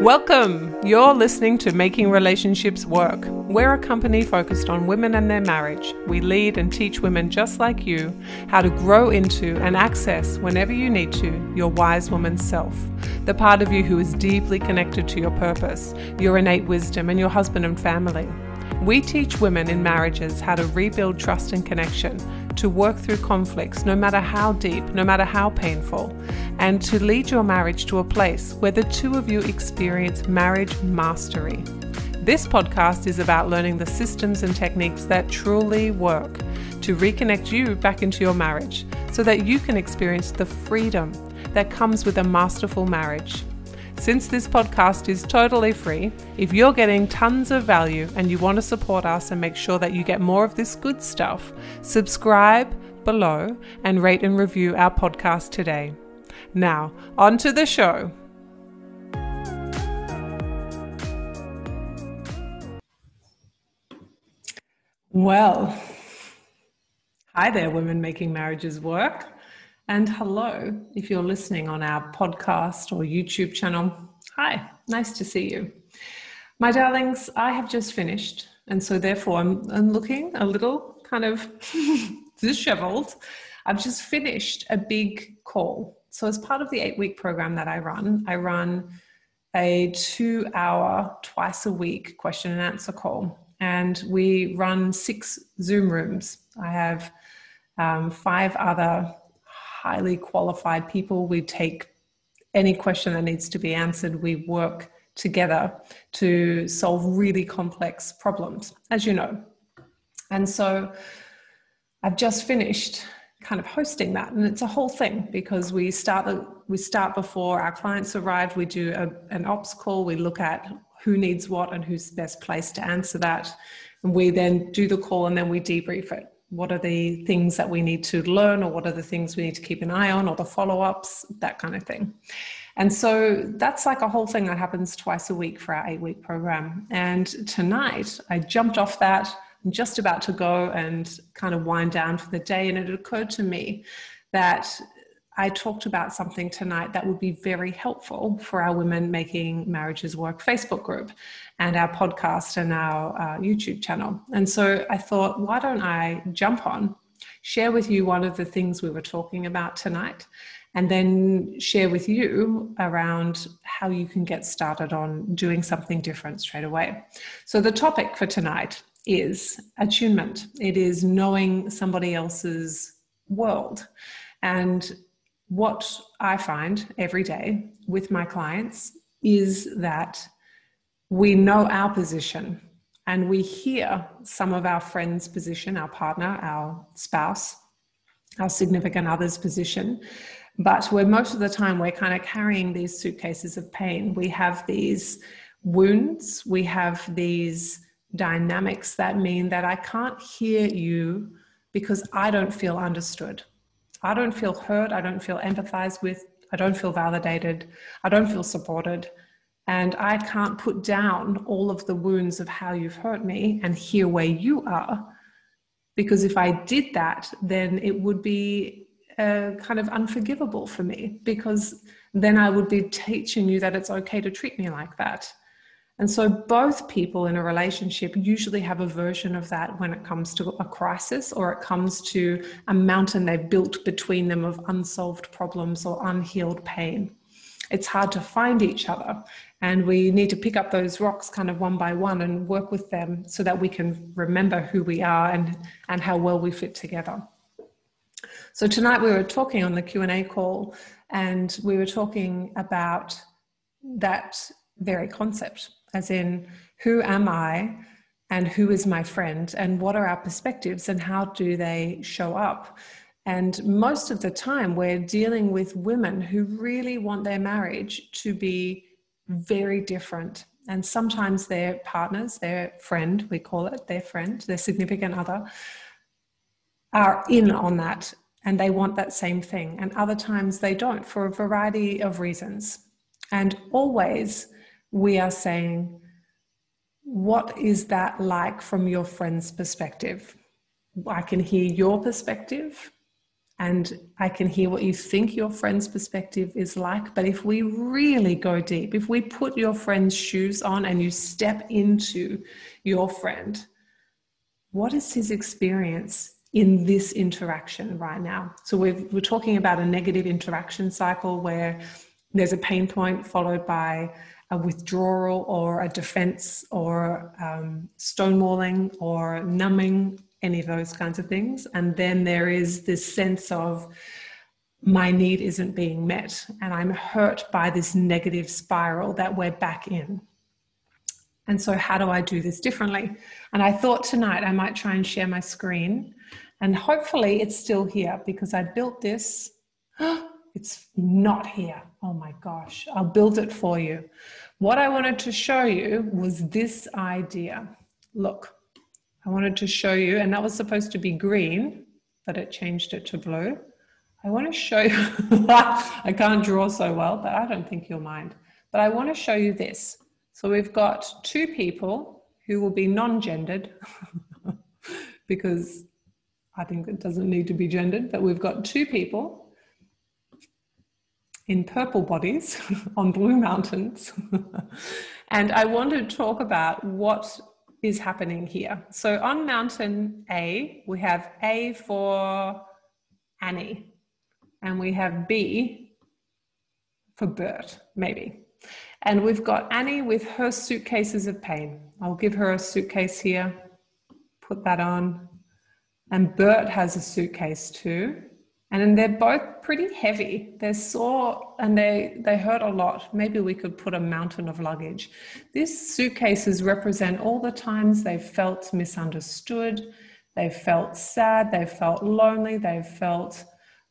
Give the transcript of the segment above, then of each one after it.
Welcome! You're listening to Making Relationships Work. We're a company focused on women and their marriage. We lead and teach women just like you how to grow into and access, whenever you need to, your wise woman's self. The part of you who is deeply connected to your purpose, your innate wisdom, and your husband and family. We teach women in marriages how to rebuild trust and connection, to work through conflicts, no matter how deep, no matter how painful, and to lead your marriage to a place where the two of you experience marriage mastery. This podcast is about learning the systems and techniques that truly work to reconnect you back into your marriage so that you can experience the freedom that comes with a masterful marriage. Since this podcast is totally free, if you're getting tons of value and you want to support us and make sure that you get more of this good stuff, subscribe below and rate and review our podcast today. Now, on to the show. Well, hi there, women making marriages work. And hello, if you're listening on our podcast or YouTube channel. Hi, nice to see you. My darlings, I have just finished, and so therefore I'm looking a little kind of disheveled. I've just finished a big call. So as part of the 8-week program that I run a 2-hour, twice a week question and answer call. And we run 6 Zoom rooms. I have 5 other highly qualified people. We take any question that needs to be answered. We work together to solve really complex problems, as you know. And so I've just finished kind of hosting that, and it's a whole thing because we start before our clients arrive. We do an ops call. We look at who needs what and who's best placed to answer that, and we then do the call and then we debrief it. What are the things that we need to learn, or what are the things we need to keep an eye on, or the follow-ups, that kind of thing. And so that's like a whole thing that happens twice a week for our 8-week program. And tonight I jumped off that. I'm just about to go and kind of wind down for the day. And it occurred to me that I talked about something tonight that would be very helpful for our Women Making Marriages Work Facebook group and our podcast and our YouTube channel. And so I thought, why don't I jump on, share with you one of the things we were talking about tonight, and then share with you around how you can get started on doing something different straight away. So the topic for tonight is attunement. It is knowing somebody else's world. And what I find every day with my clients is that we know our position and we hear some of our friends' position, our partner, our spouse, our significant other's position, but most of the time we're kind of carrying these suitcases of pain. We have these wounds, we have these dynamics that mean that I can't hear you because I don't feel understood. I don't feel heard, I don't feel empathized with, I don't feel validated, I don't feel supported, and I can't put down all of the wounds of how you've hurt me and hear where you are, because if I did that, then it would be kind of unforgivable for me, because then I would be teaching you that it's okay to treat me like that. And so both people in a relationship usually have a version of that when it comes to a crisis, or it comes to a mountain they've built between them of unsolved problems or unhealed pain. It's hard to find each other, and we need to pick up those rocks kind of one by one and work with them so that we can remember who we are and how well we fit together. So tonight we were talking on the Q&A call, and we were talking about that very concept, as in, who am I and who is my friend, and what are our perspectives and how do they show up? And most of the time we're dealing with women who really want their marriage to be very different. And sometimes their partners, their friend, we call it their friend, their significant other, are in on that and they want that same thing. And other times they don't, for a variety of reasons. And always we are saying, what is that like from your friend's perspective? I can hear your perspective. and I can hear what you think your friend's perspective is like. But if we really go deep, if we put your friend's shoes on and you step into your friend, what is his experience in this interaction right now? So we're talking about a negative interaction cycle where there's a pain point followed by a withdrawal or a defense or stonewalling or numbing, any of those kinds of things. And then there is this sense of my need isn't being met and I'm hurt by this negative spiral that we're back in. And so how do I do this differently? And I thought tonight I might try and share my screen, and hopefully it's still here because I built this. It's not here. Oh my gosh, I'll build it for you. What I wanted to show you was this idea. Look, I wanted to show you, and that was supposed to be green, but it changed it to blue. I want to show you, I can't draw so well, but I don't think you'll mind. But I want to show you this. So we've got two people who will be non-gendered because I think it doesn't need to be gendered, but we've got two people in purple bodies on blue mountains. And I want to talk about what is happening here. So on mountain A, we have A for Annie, and we have B for Bert, maybe. And we've got Annie with her suitcases of pain. I'll give her a suitcase here, put that on. And Bert has a suitcase too. And then they're both pretty heavy. They're sore and they hurt a lot. Maybe we could put a mountain of luggage. These suitcases represent all the times they've felt misunderstood, they've felt sad, they've felt lonely, they've felt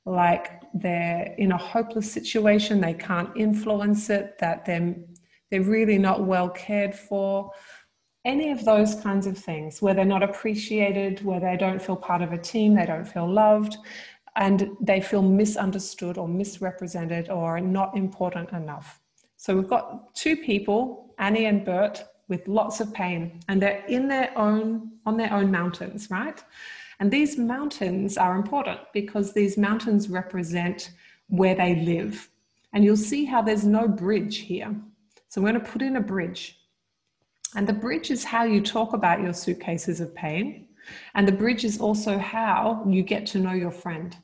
like they're in a hopeless situation, they can't influence it, that they're really not well cared for. Any of those kinds of things where they're not appreciated, where they don't feel part of a team, they don't feel loved, and they feel misunderstood or misrepresented or not important enough. So we've got two people, Annie and Bert, with lots of pain, and they're on their own mountains, right? And these mountains are important because these mountains represent where they live. And you'll see how there's no bridge here. So I'm going to put in a bridge. And the bridge is how you talk about your suitcases of pain. And the bridge is also how you get to know your friend.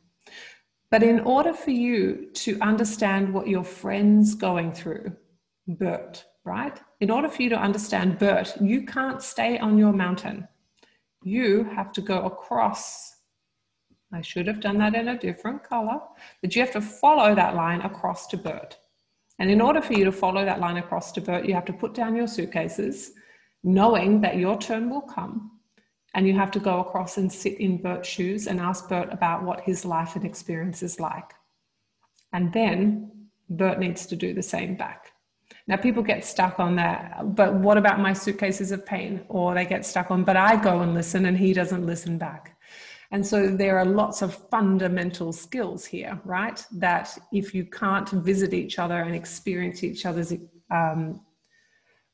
But in order for you to understand what your friend's going through, Bert, right? In order for you to understand Bert, you can't stay on your mountain. You have to go across. I should have done that in a different color, but you have to follow that line across to Bert. And in order for you to follow that line across to Bert, you have to put down your suitcases, knowing that your turn will come, and you have to go across and sit in Bert's shoes and ask Bert about what his life and experience is like. And then Bert needs to do the same back. Now people get stuck on that, but what about my suitcases of pain? Or they get stuck on, but I go and listen and he doesn't listen back. And so there are lots of fundamental skills here, right? That if you can't visit each other and experience each other's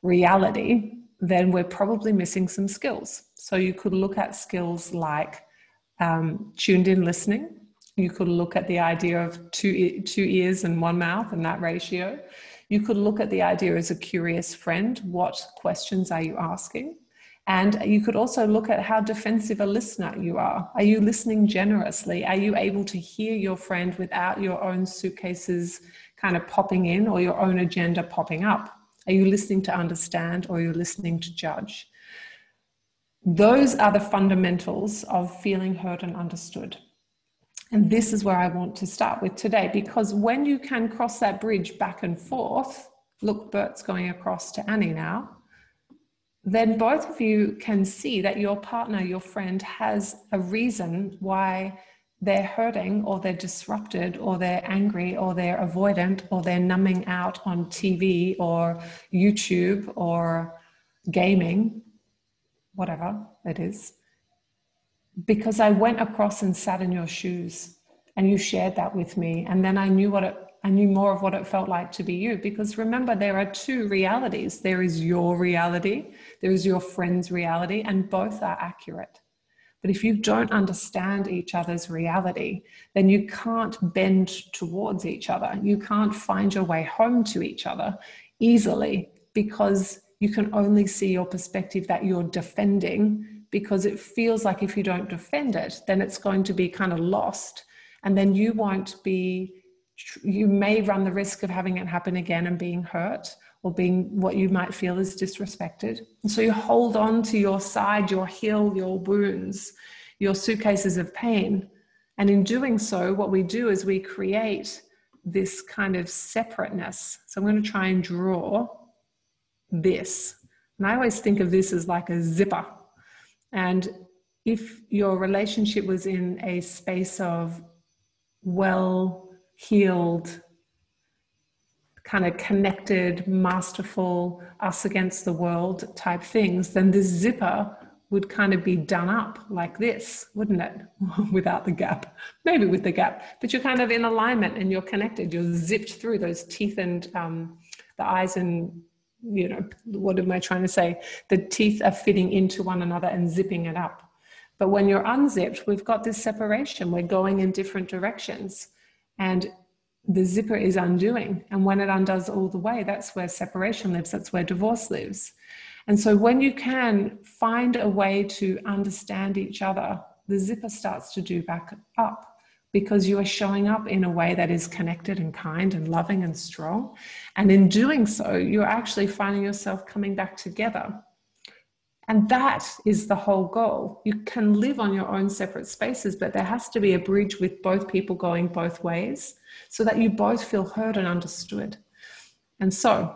reality, then we're probably missing some skills. So you could look at skills like tuned in listening. You could look at the idea of two ears and one mouth and that ratio. You could look at the idea as a curious friend. What questions are you asking? And you could also look at how defensive a listener you are. Are you listening generously? Are you able to hear your friend without your own suitcases kind of popping in or your own agenda popping up? Are you listening to understand or are you listening to judge? Those are the fundamentals of feeling heard and understood. And this is where I want to start with today, because when you can cross that bridge back and forth, look, Bert's going across to Annie now, then both of you can see that your partner, your friend, has a reason why they're hurting or they're disrupted or they're angry or they're avoidant or they're numbing out on TV or YouTube or gaming, whatever it is. Because I went across and sat in your shoes and you shared that with me. And then I knew more of what it felt like to be you. Because remember, there are two realities. There is your reality, there is your friend's reality, and both are accurate. But if you don't understand each other's reality, then you can't bend towards each other. You can't find your way home to each other easily, because you can only see your perspective that you're defending, because it feels like if you don't defend it, then it's going to be kind of lost. And then you may run the risk of having it happen again and being hurt, or being what you might feel is disrespected. And so you hold on to your side, your hill, your wounds, your suitcases of pain. And in doing so, what we do is we create this kind of separateness. So I'm going to try and draw this. And I always think of this as like a zipper. And if your relationship was in a space of well-heeled, kind of connected, masterful, us against the world type things, then this zipper would kind of be done up like this, wouldn't it? Without the gap, maybe with the gap, but you're kind of in alignment and you're connected. You're zipped through those teeth and the eyes, and what am I trying to say? The teeth are fitting into one another and zipping it up. But when you're unzipped, we've got this separation. We're going in different directions, and the zipper is undoing. And when it undoes all the way, that's where separation lives. That's where divorce lives. And so when you can find a way to understand each other, the zipper starts to do back up, because you are showing up in a way that is connected and kind and loving and strong. And in doing so, you're actually finding yourself coming back together. And that is the whole goal. You can live on your own separate spaces, but there has to be a bridge with both people going both ways, so that you both feel heard and understood. And so,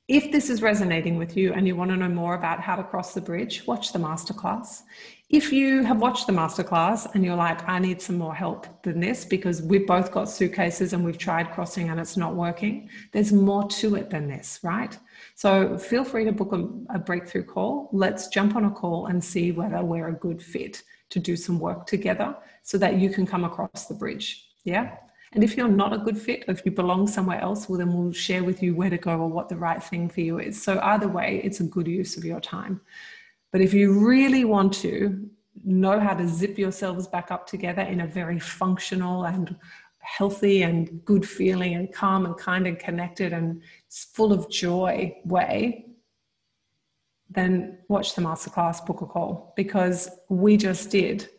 if this is resonating with you and you want to know more about how to cross the bridge, watch the masterclass. If you have watched the masterclass and you're like, I need some more help than this, because we've both got suitcases and we've tried crossing and it's not working, there's more to it than this, right? So feel free to book a breakthrough call. Let's jump on a call and see whether we're a good fit to do some work together, so that you can come across the bridge. Yeah. And if you're not a good fit, or if you belong somewhere else, well, then we'll share with you where to go or what the right thing for you is. So either way, it's a good use of your time. But if you really want to know how to zip yourselves back up together in a very functional and healthy and good feeling and calm and kind and connected and full of joy way, then watch the masterclass, book a call, because we just did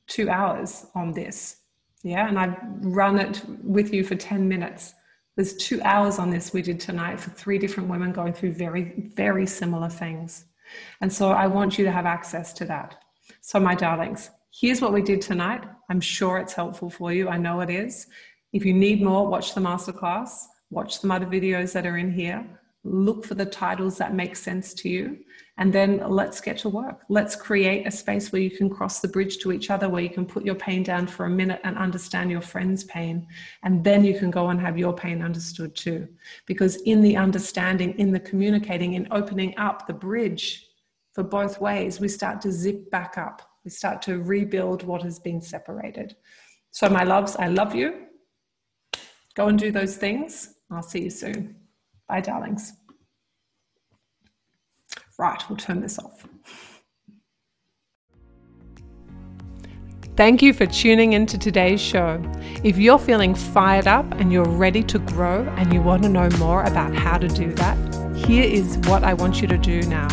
2 hours on this. Yeah, and I've run it with you for 10 minutes. There's 2 hours on this we did tonight for 3 different women going through very, very similar things. And so I want you to have access to that. So my darlings, here's what we did tonight. I'm sure it's helpful for you. I know it is. If you need more, watch the masterclass, watch some other videos that are in here. Look for the titles that make sense to you. And then let's get to work. Let's create a space where you can cross the bridge to each other, where you can put your pain down for a minute and understand your friend's pain. And then you can go and have your pain understood too. Because in the understanding, in the communicating, in opening up the bridge for both ways, we start to zip back up. We start to rebuild what has been separated. So my loves, I love you. Go and do those things. I'll see you soon. Bye, darlings. Right, we'll turn this off. Thank you for tuning into today's show. If you're feeling fired up and you're ready to grow and you want to know more about how to do that, here is what I want you to do now.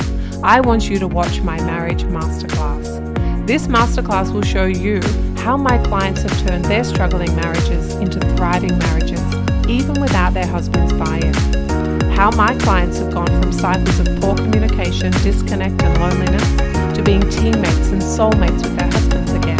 I want you to watch my marriage masterclass. This masterclass will show you how my clients have turned their struggling marriages into thriving marriages, even without their husband's buy-in. How my clients have gone from cycles of poor communication, disconnect and loneliness to being teammates and soulmates with their husbands again,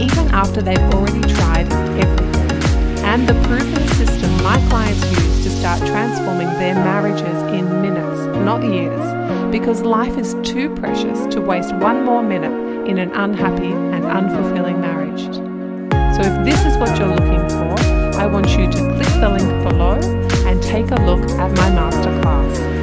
even after they've already tried everything. And the proven system my clients use to start transforming their marriages in minutes, not years, because life is too precious to waste one more minute in an unhappy and unfulfilling marriage. So if this is what you're looking for, I want you to click the link below and take a look at my masterclass.